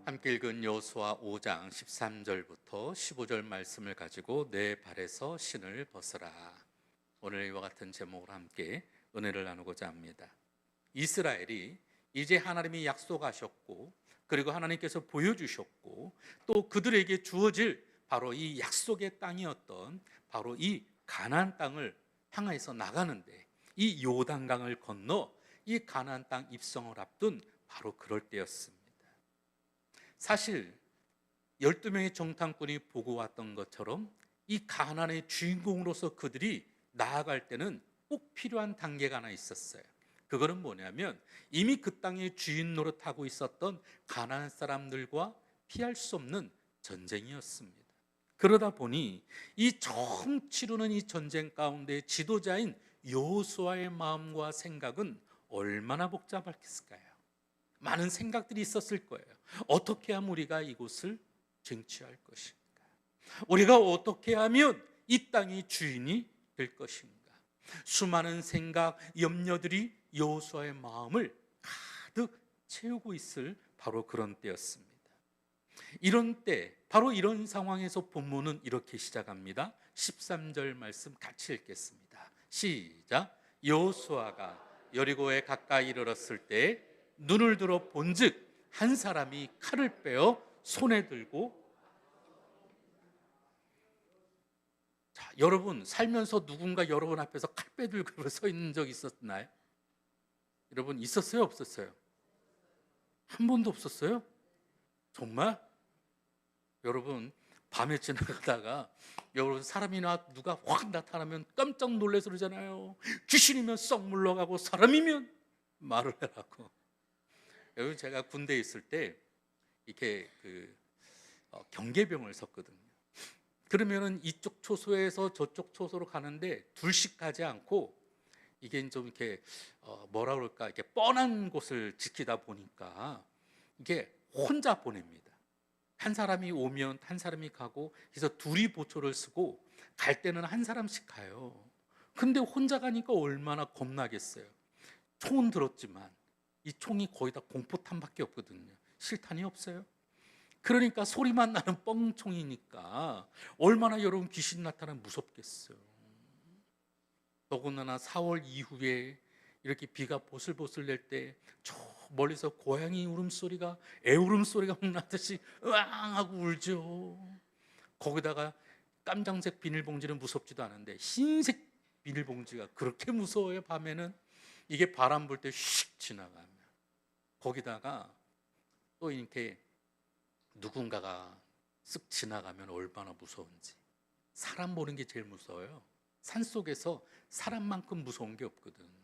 함께 읽은 여호수아 5장 13절부터 15절 말씀을 가지고 내 발에서 신을 벗으라. 오늘 이와 같은 제목으로 함께 은혜를 나누고자 합니다. 이스라엘이 이제 하나님이 약속하셨고, 그리고 하나님께서 보여주셨고, 또 그들에게 주어질 바로 이 약속의 땅이었던 바로 이 가나안 땅을 향해서 나가는데, 이 요단강을 건너 이 가나안 땅 입성을 앞둔 바로 그럴 때였습니다. 사실 12명의 정탐꾼이 보고 왔던 것처럼 이 가나안의 주인공으로서 그들이 나아갈 때는 꼭 필요한 단계가 하나 있었어요. 그거는 뭐냐면 이미 그 땅의 주인 노릇하고 있었던 가나안 사람들과 피할 수 없는 전쟁이었습니다. 그러다 보니 이 처음 치르는 이 전쟁 가운데 지도자인 여호수아의 마음과 생각은 얼마나 복잡했을까요? 많은 생각들이 있었을 거예요. 어떻게 하면 우리가 이곳을 쟁취할 것인가? 우리가 어떻게 하면 이 땅의 주인이 될 것인가? 수많은 생각, 염려들이 여호수아의 마음을 가득 채우고 있을 바로 그런 때였습니다. 이런 때, 바로 이런 상황에서 본문은 이렇게 시작합니다. 13절 말씀 같이 읽겠습니다. 시작. 여호수아가 여리고에 가까이 이르렀을 때 눈을 들어 본즉 한 사람이 칼을 빼어 손에 들고. 자, 여러분 살면서 누군가 여러분 앞에서 칼 빼들고 서 있는 적 있었나요? 여러분 있었어요, 없었어요? 한 번도 없었어요? 정말? 여러분 밤에 지나가다가 여러분 사람이나 누가 확 나타나면 깜짝 놀라서 그러잖아요. 귀신이면 썩 물러가고 사람이면 말을 해라고. 여러분 제가 군대에 있을 때 이렇게 경계병을 섰거든요. 그러면은 이쪽 초소에서 저쪽 초소로 가는데 둘씩 가지 않고 이게 좀 이렇게 뭐라 그럴까, 이렇게 뻔한 곳을 지키다 보니까 이게 혼자 보냅니다. 한 사람이 오면 한 사람이 가고, 그래서 둘이 보초를 쓰고 갈 때는 한 사람씩 가요. 근데 혼자 가니까 얼마나 겁나겠어요. 총은 들었지만 이 총이 거의 다 공포탄밖에 없거든요. 실탄이 없어요. 그러니까 소리만 나는 뻥총이니까 얼마나 여러분 귀신 나타나면 무섭겠어요. 더군다나 4월 이후에 이렇게 비가 보슬보슬 낼 때 저 멀리서 고양이 울음소리가, 애울음소리가 나듯이 으앙 하고 울죠. 거기다가 깜장색 비닐봉지는 무섭지도 않은데 흰색 비닐봉지가 그렇게 무서워요. 밤에는 이게 바람 불 때 휙 지나가면, 거기다가 또 이렇게 누군가가 쓱 지나가면 얼마나 무서운지. 사람 보는 게 제일 무서워요. 산속에서 사람만큼 무서운 게 없거든.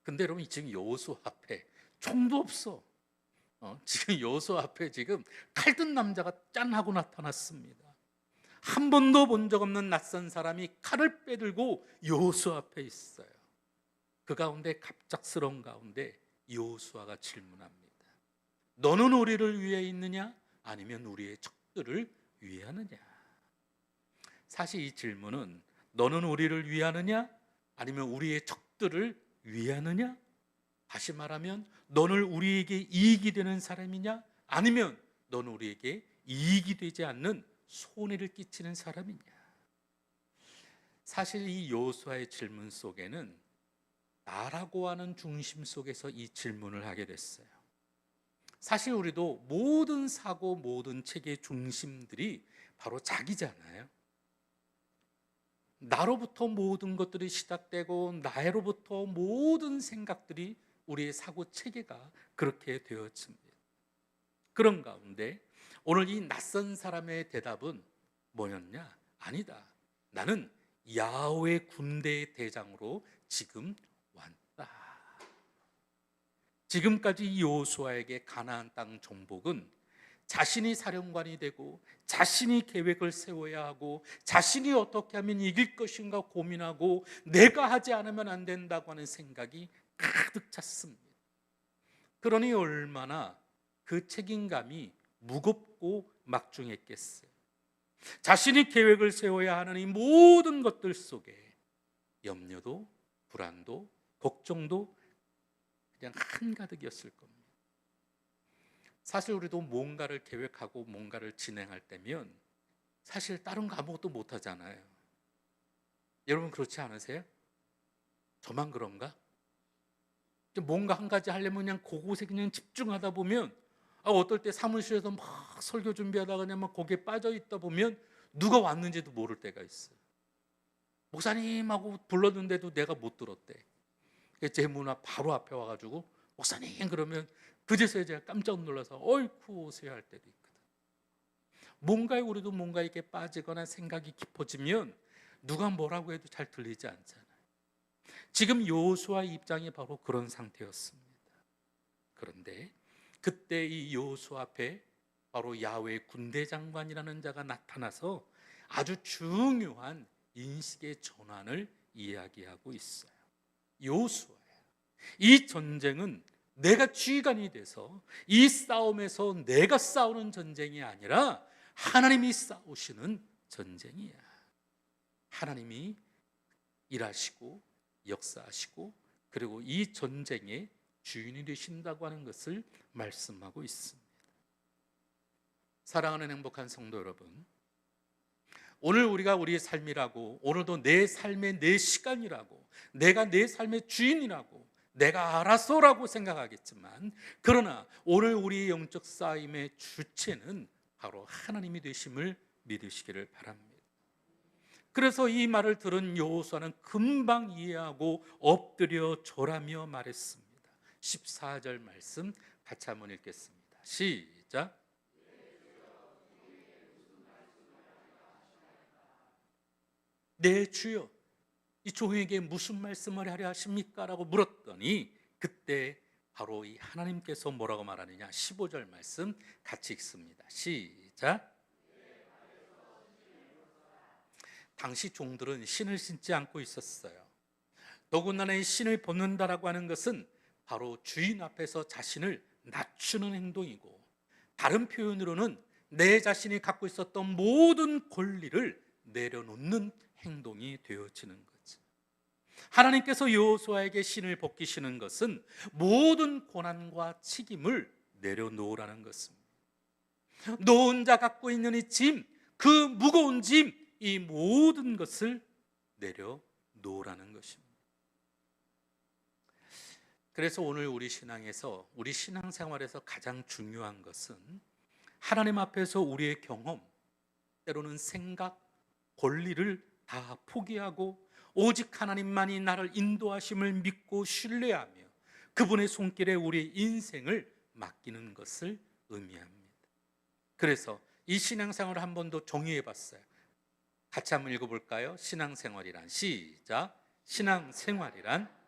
근데 여러분 지금 여호수아 앞에 총도 없어. 지금 여호수아 앞에 지금 칼든 남자가 짠 하고 나타났습니다. 한 번도 본 적 없는 낯선 사람이 칼을 빼들고 여호수아 앞에 있어요. 그 가운데 갑작스러운 가운데 여호수아가 질문합니다. 너는 우리를 위해 있느냐? 아니면 우리의 적들을 위하느냐? 사실 이 질문은 너는 우리를 위하느냐? 아니면 우리의 적들을 위하느냐? 다시 말하면 너는 우리에게 이익이 되는 사람이냐? 아니면 너는 우리에게 이익이 되지 않는 손해를 끼치는 사람이냐? 사실 이 여호수아의 질문 속에는 나라고 하는 중심 속에서 이 질문을 하게 됐어요. 사실 우리도 모든 사고, 모든 책의 중심들이 바로 자기잖아요. 나로부터 모든 것들이 시작되고 나로부터 모든 생각들이 우리의 사고 체계가 그렇게 되어집니다. 그런 가운데 오늘 이 낯선 사람의 대답은 뭐였냐? 아니다. 나는 야훼 군대의 대장으로 지금 왔다. 지금까지 여호수아에게 가나안 땅 정복은 자신이 사령관이 되고 자신이 계획을 세워야 하고 자신이 어떻게 하면 이길 것인가 고민하고 내가 하지 않으면 안 된다고 하는 생각이 가득 찼습니다. 그러니 얼마나 그 책임감이 무겁고 막중했겠어요. 자신이 계획을 세워야 하는 이 모든 것들 속에 염려도 불안도 걱정도 그냥 한가득이었을 겁니다. 사실 우리도 뭔가를 계획하고 뭔가를 진행할 때면 사실 다른 거 아무것도 못 하잖아요. 여러분 그렇지 않으세요? 저만 그런가? 뭔가 한 가지 하려면 그냥 그곳에 그냥 집중하다 보면 어떨 때 사무실에서 막 설교 준비하다가 그냥 막 거기에 빠져 있다 보면 누가 왔는지도 모를 때가 있어요. 목사님하고 불렀는데도 내가 못 들었대. 제 문 앞 바로 앞에 와가지고 목사님 그러면 그제서야 제가 깜짝 놀라서 어이쿠 오세요 할 때도 있거든. 뭔가에 우리도 뭔가 이렇게 빠지거나 생각이 깊어지면 누가 뭐라고 해도 잘 들리지 않잖아요. 지금 여호수아의 입장이 바로 그런 상태였습니다. 그런데 그때 이 여호수아 앞에 바로 야훼 군대 장관이라는 자가 나타나서 아주 중요한 인식의 전환을 이야기하고 있어요. 여호수아야, 이 전쟁은 내가 지휘관이 돼서 이 싸움에서 내가 싸우는 전쟁이 아니라 하나님이 싸우시는 전쟁이야. 하나님이 일하시고 역사하시고 그리고 이 전쟁의 주인이 되신다고 하는 것을 말씀하고 있습니다. 사랑하는 행복한 성도 여러분, 오늘 우리가 우리의 삶이라고, 오늘도 내 삶의 내 시간이라고, 내가 내 삶의 주인이라고, 내가 알아서라고 생각하겠지만, 그러나 오늘 우리의 영적 싸움의 주체는 바로 하나님이 되심을 믿으시기를 바랍니다. 그래서 이 말을 들은 여호수아는 금방 이해하고 엎드려 절하며 말했습니다. 14절 말씀 같이 한번 읽겠습니다. 시작. 네 주여, 이 종에게 무슨 말씀을 하려 하십니까? 라고 물었더니 그때 바로 이 하나님께서 뭐라고 말하느냐, 15절 말씀 같이 읽습니다. 시작. 당시 종들은 신을 신지 않고 있었어요. 더군다나 이 신을 벗는다라고 하는 것은 바로 주인 앞에서 자신을 낮추는 행동이고, 다른 표현으로는 내 자신이 갖고 있었던 모든 권리를 내려놓는 행동이 되어지는 거죠. 하나님께서 여호수아에게 신을 벗기시는 것은 모든 고난과 책임을 내려놓으라는 것입니다. 너 혼자 갖고 있는 이 짐, 그 무거운 짐, 이 모든 것을 내려놓으라는 것입니다. 그래서 오늘 우리 신앙에서, 우리 신앙생활에서 가장 중요한 것은 하나님 앞에서 우리의 경험, 때로는 생각, 권리를 다 포기하고 오직 하나님만이 나를 인도하심을 믿고 신뢰하며 그분의 손길에 우리의 인생을 맡기는 것을 의미합니다. 그래서 이 신앙생활을 한 번 더 정의해 봤어요. 같이 한번 읽어볼까요? 신앙생활이란, 시작. 신앙생활이란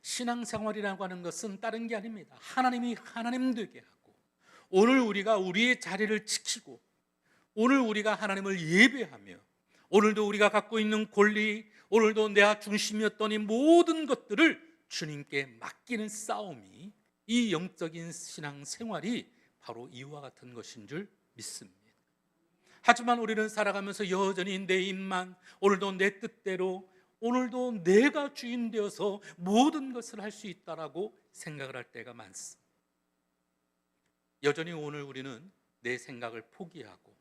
신앙생활이라고 하는 것은 다른 게 아닙니다. 하나님이 하나님 되게 하고, 오늘 우리가 우리의 자리를 지키고, 오늘 우리가 하나님을 예배하며, 오늘도 우리가 갖고 있는 권리, 오늘도 내가 중심이었던 이 모든 것들을 주님께 맡기는 싸움이, 이 영적인 신앙생활이 바로 이와 같은 것인 줄 믿습니다. 하지만 우리는 살아가면서 여전히 내 입만, 오늘도 내 뜻대로, 오늘도 내가 주인 되어서 모든 것을 할 수 있다라고 생각을 할 때가 많습니다. 여전히 오늘 우리는 내 생각을 포기하고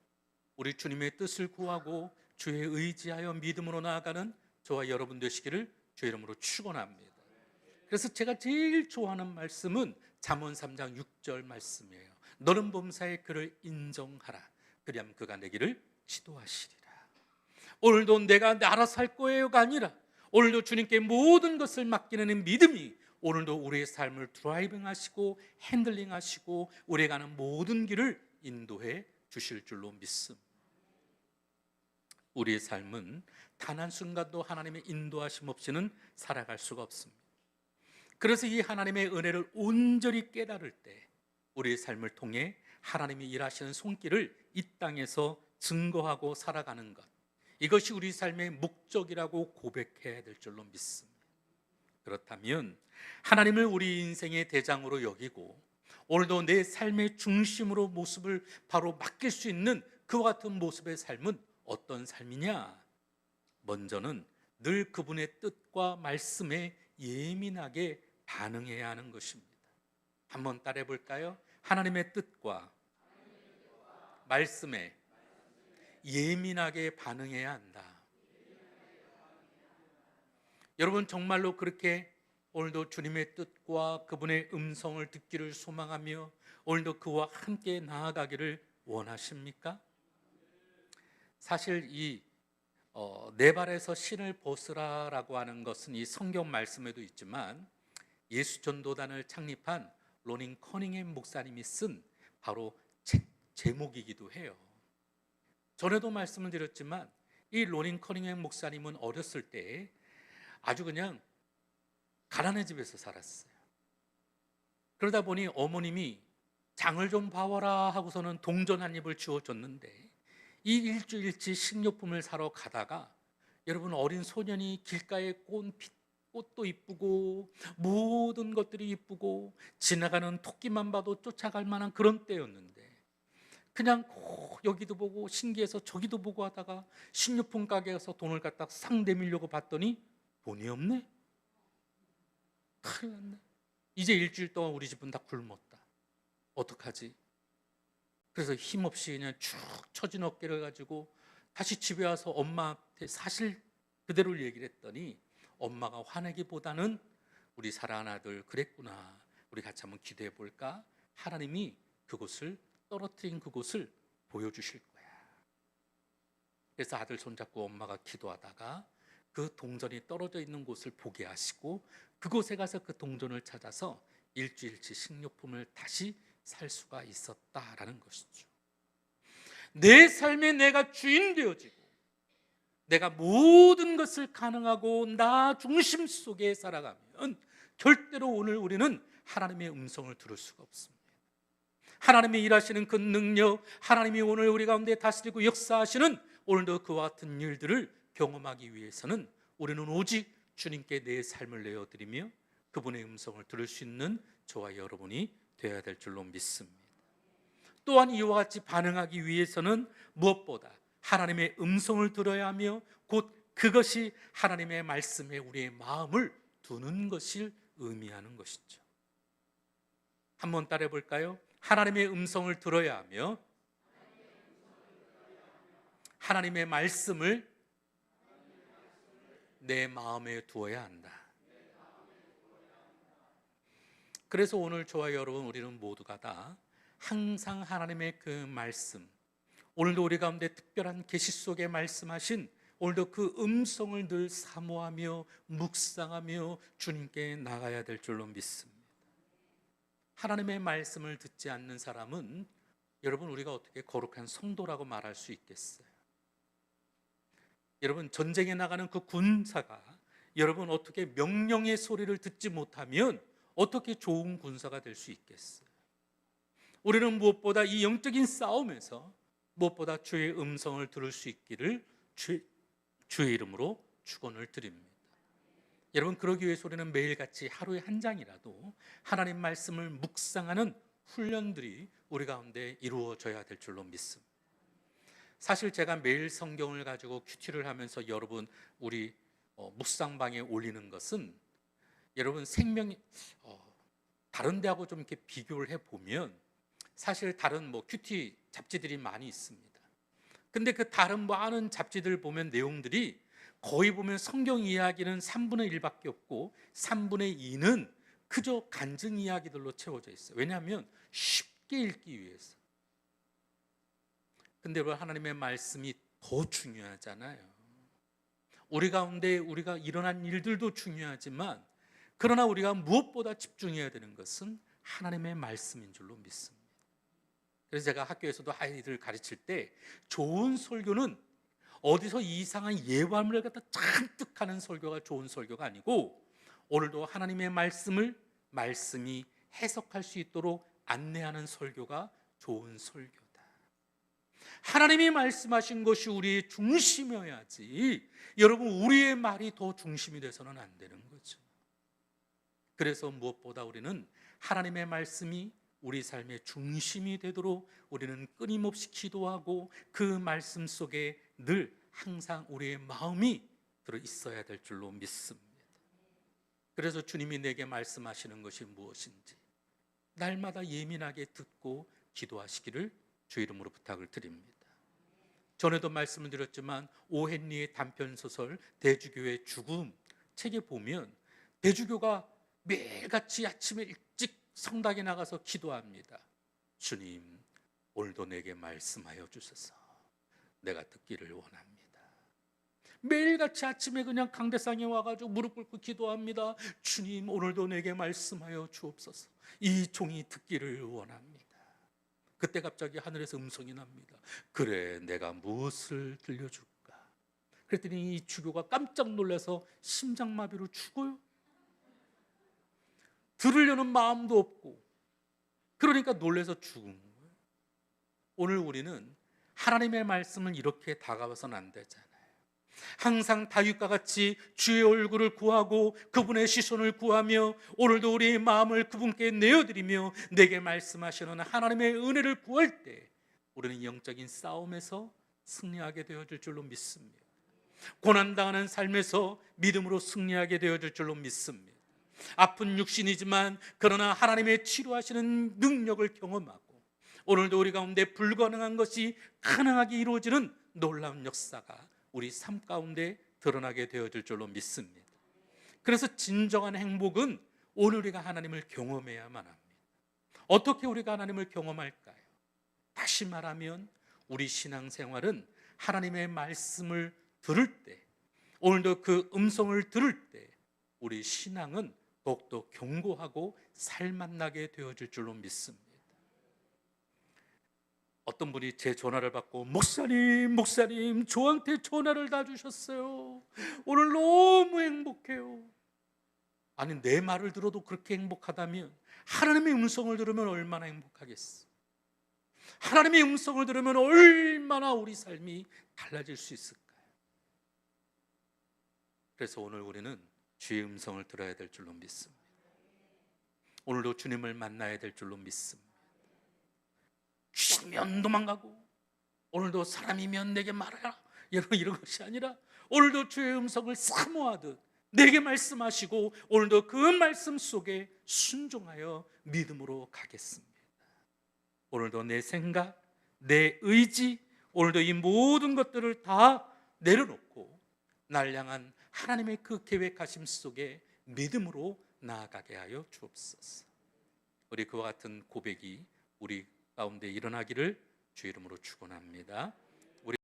우리 주님의 뜻을 구하고 주의 의지하여 믿음으로 나아가는 저와 여러분 되시기를 주의 이름으로 축원합니다. 그래서 제가 제일 좋아하는 말씀은 잠언 3장 6절 말씀이에요. 너는 범사에 그를 인정하라. 그리하면 그가 내기를 지도하시리라. 오늘도 내가 알아서 할 거예요가 아니라 오늘도 주님께 모든 것을 맡기는 믿음이 오늘도 우리의 삶을 드라이빙하시고 핸들링하시고 우리가 가는 모든 길을 인도해 주실 줄로 믿습니다. 우리의 삶은 단 한순간도 하나님의 인도하심 없이는 살아갈 수가 없습니다. 그래서 이 하나님의 은혜를 온전히 깨달을 때 우리의 삶을 통해 하나님이 일하시는 손길을 이 땅에서 증거하고 살아가는 것, 이것이 우리 삶의 목적이라고 고백해야 될 줄로 믿습니다. 그렇다면 하나님을 우리 인생의 대장으로 여기고 오늘도 내 삶의 중심으로 모습을 바로 맡길 수 있는 그와 같은 모습의 삶은 어떤 삶이냐? 먼저는 늘 그분의 뜻과 말씀에 예민하게 반응해야 하는 것입니다. 한번 따라해 볼까요? 하나님의 뜻과 말씀에 예민하게 반응해야 한다. 여러분 정말로 그렇게 오늘도 주님의 뜻과 그분의 음성을 듣기를 소망하며 오늘도 그와 함께 나아가기를 원하십니까? 사실 내 발에서 신을 벗으라라고 하는 것은 이 성경 말씀에도 있지만 예수 전도단을 창립한 로닝 커닝햄 목사님이 쓴 바로 책 제목이기도 해요. 전에도 말씀을 드렸지만 이 로닝 커닝햄 목사님은 어렸을 때 아주 그냥 가난한 집에서 살았어요. 그러다 보니 어머님이 장을 좀 봐와라 하고서는 동전 한 입을 주어줬는데 이 일주일치 식료품을 사러 가다가 여러분 어린 소년이 길가에 꽃도 이쁘고 모든 것들이 이쁘고 지나가는 토끼만 봐도 쫓아갈 만한 그런 때였는데 그냥 여기도 보고 신기해서 저기도 보고 하다가 식료품 가게에 가서 돈을 갖다 상 내밀려고 봤더니 돈이 없네. 큰일 났네. 이제 일주일 동안 우리 집은 다 굶었다. 어떡하지? 그래서 힘없이 그냥 쭉 처진 어깨를 가지고 다시 집에 와서 엄마한테 사실 그대로를 얘기를 했더니 엄마가 화내기보다는 우리 사랑하는 아들 그랬구나. 우리 같이 한번 기도해 볼까? 하나님이 그곳을 떨어뜨린 그곳을 보여주실 거야. 그래서 아들 손잡고 엄마가 기도하다가 그 동전이 떨어져 있는 곳을 보게 하시고 그곳에 가서 그 동전을 찾아서 일주일치 식료품을 다시 살 수가 있었다라는 것이죠. 내 삶에 내가 주인 되어지고 내가 모든 것을 가능하고 나 중심 속에 살아가면 절대로 오늘 우리는 하나님의 음성을 들을 수가 없습니다. 하나님이 일하시는 그 능력, 하나님이 오늘 우리 가운데 다스리고 역사하시는 오늘도 그와 같은 일들을 경험하기 위해서는 우리는 오직 주님께 내 삶을 내어드리며 그분의 음성을 들을 수 있는 저와 여러분이 되어야 될 줄로 믿습니다. 또한 이와 같이 반응하기 위해서는 무엇보다 하나님의 음성을 들어야 하며 곧 그것이 하나님의 말씀에 우리의 마음을 두는 것을 의미하는 것이죠. 한번 따라해 볼까요? 하나님의 음성을 들어야 하며 하나님의 말씀을 내 마음에 두어야 한다. 그래서 오늘 저와 여러분 우리는 모두가 다 항상 하나님의 그 말씀, 오늘도 우리 가운데 특별한 계시 속에 말씀하신 오늘도 그 음성을 늘 사모하며 묵상하며 주님께 나가야 될 줄로 믿습니다. 하나님의 말씀을 듣지 않는 사람은 여러분 우리가 어떻게 거룩한 성도라고 말할 수 있겠어요? 여러분 전쟁에 나가는 그 군사가 여러분 어떻게 명령의 소리를 듣지 못하면 어떻게 좋은 군사가 될 수 있겠어요? 우리는 무엇보다 이 영적인 싸움에서 무엇보다 주의 음성을 들을 수 있기를 주의 이름으로 축원을 드립니다. 여러분 그러기 위해서 우리는 매일같이 하루에 한 장이라도 하나님 말씀을 묵상하는 훈련들이 우리 가운데 이루어져야 될 줄로 믿습니다. 사실 제가 매일 성경을 가지고 큐티를 하면서 여러분 우리 묵상방에 올리는 것은 여러분 생명이 다른 데하고 좀 이렇게 비교를 해보면 사실 다른 큐티 잡지들이 많이 있습니다. 근데 그 다른 많은 잡지들 보면 내용들이 거의 보면 성경 이야기는 3분의 1밖에 없고 3분의 2는 그저 간증 이야기들로 채워져 있어요. 왜냐하면 쉽게 읽기 위해서. 근데 하나님의 말씀이 더 중요하잖아요. 우리 가운데 우리가 일어난 일들도 중요하지만 그러나 우리가 무엇보다 집중해야 되는 것은 하나님의 말씀인 줄로 믿습니다. 그래서 제가 학교에서도 아이들 가르칠 때 좋은 설교는 어디서 이상한 예화물을 갖다 잔뜩 하는 설교가 좋은 설교가 아니고 오늘도 하나님의 말씀이 해석할 수 있도록 안내하는 설교가 좋은 설교다. 하나님이 말씀하신 것이 우리의 중심이어야지 여러분 우리의 말이 더 중심이 돼서는 안 되는 거죠. 그래서 무엇보다 우리는 하나님의 말씀이 우리 삶의 중심이 되도록 우리는 끊임없이 기도하고 그 말씀 속에 늘 항상 우리의 마음이 들어 있어야 될 줄로 믿습니다. 그래서 주님이 내게 말씀하시는 것이 무엇인지 날마다 예민하게 듣고 기도하시기를 주 이름으로 부탁을 드립니다. 전에도 말씀을 드렸지만 오헨리의 단편소설 대주교의 죽음 책에 보면 대주교가 매일같이 아침에 일찍 성당에 나가서 기도합니다. 주님, 오늘도 내게 말씀하여 주소서. 내가 듣기를 원합니다. 매일같이 아침에 그냥 강대상에 와가지고 무릎 꿇고 기도합니다. 주님, 오늘도 내게 말씀하여 주옵소서. 이 종이 듣기를 원합니다. 그때 갑자기 하늘에서 음성이 납니다. 그래, 내가 무엇을 들려줄까? 그랬더니 이 주교가 깜짝 놀라서 심장마비로 죽어요. 들으려는 마음도 없고, 그러니까 놀라서 죽은 거예요. 오늘 우리는 하나님의 말씀을 이렇게 다가와서는 안 되잖아요. 항상 다윗과 같이 주의 얼굴을 구하고 그분의 시선을 구하며 오늘도 우리의 마음을 그분께 내어드리며 내게 말씀하시는 하나님의 은혜를 구할 때 우리는 영적인 싸움에서 승리하게 되어질 줄로 믿습니다. 고난당하는 삶에서 믿음으로 승리하게 되어질 줄로 믿습니다. 아픈 육신이지만 그러나 하나님의 치료하시는 능력을 경험하고 오늘도 우리 가운데 불가능한 것이 가능하게 이루어지는 놀라운 역사가 우리 삶 가운데 드러나게 되어질 줄로 믿습니다. 그래서 진정한 행복은 오늘 우리가 하나님을 경험해야만 합니다. 어떻게 우리가 하나님을 경험할까요? 다시 말하면 우리 신앙생활은 하나님의 말씀을 들을 때, 오늘도 그 음성을 들을 때 우리 신앙은 더욱더 견고하고 살맛나게 되어질 줄로 믿습니다. 어떤 분이 제 전화를 받고 목사님 저한테 전화를 다 주셨어요. 오늘 너무 행복해요. 아니, 내 말을 들어도 그렇게 행복하다면 하나님의 음성을 들으면 얼마나 행복하겠어. 하나님의 음성을 들으면 얼마나 우리 삶이 달라질 수 있을까요? 그래서 오늘 우리는 주의 음성을 들어야 될 줄로 믿습니다. 오늘도 주님을 만나야 될 줄로 믿습니다. 귀신이면 도망가고 오늘도 사람이면 내게 말하라 이런 것이 아니라 오늘도 주의 음성을 사모하듯 내게 말씀하시고 오늘도 그 말씀 속에 순종하여 믿음으로 가겠습니다. 오늘도 내 생각, 내 의지, 오늘도 이 모든 것들을 다 내려놓고 날 향한 하나님의 그 계획하심 속에 믿음으로 나아가게 하여 주옵소서. 우리 그와 같은 고백이 우리 가운데 일어나기를 주 이름으로 축원합니다.